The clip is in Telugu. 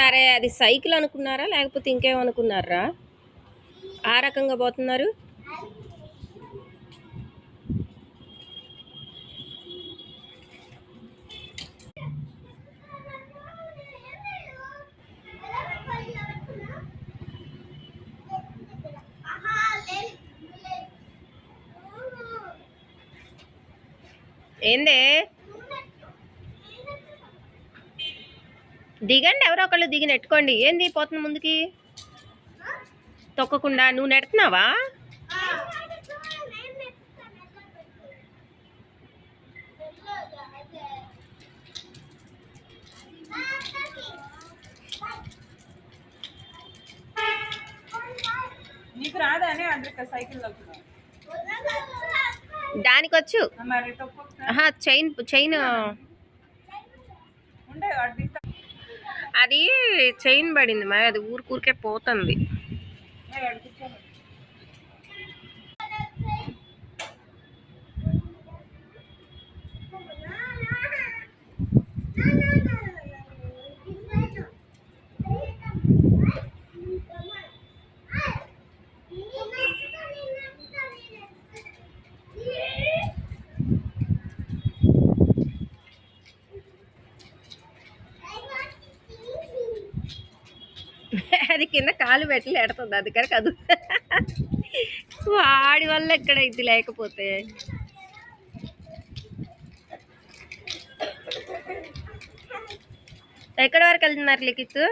అరే అది సైకిల్ అనుకున్నారా లేకపోతే ఇంకేమనుకున్నారా? ఆ రకంగా పోతున్నారు. ఏందే దిగండి, ఎవరో ఒకళ్ళు దిగి నెట్టుకోండి. ఏంది పోతున్న ముందుకి తొక్కకుండా? నువ్వు నెడుతున్నావా? నీకు రాదని అందరికీ సైకిల్ దానికొచ్చు. చైన్ చైన్ అది చైన్ పడింది మరి, అది ఊరికే పోతుంది. అది కింద కాలు పెట్టి ఎడుతుంది, అందుకని కాదు. వాడి వల్ల ఎక్కడైతే లేకపోతే ఎక్కడి వరకు వెళ్తున్నారు లిఖిత్?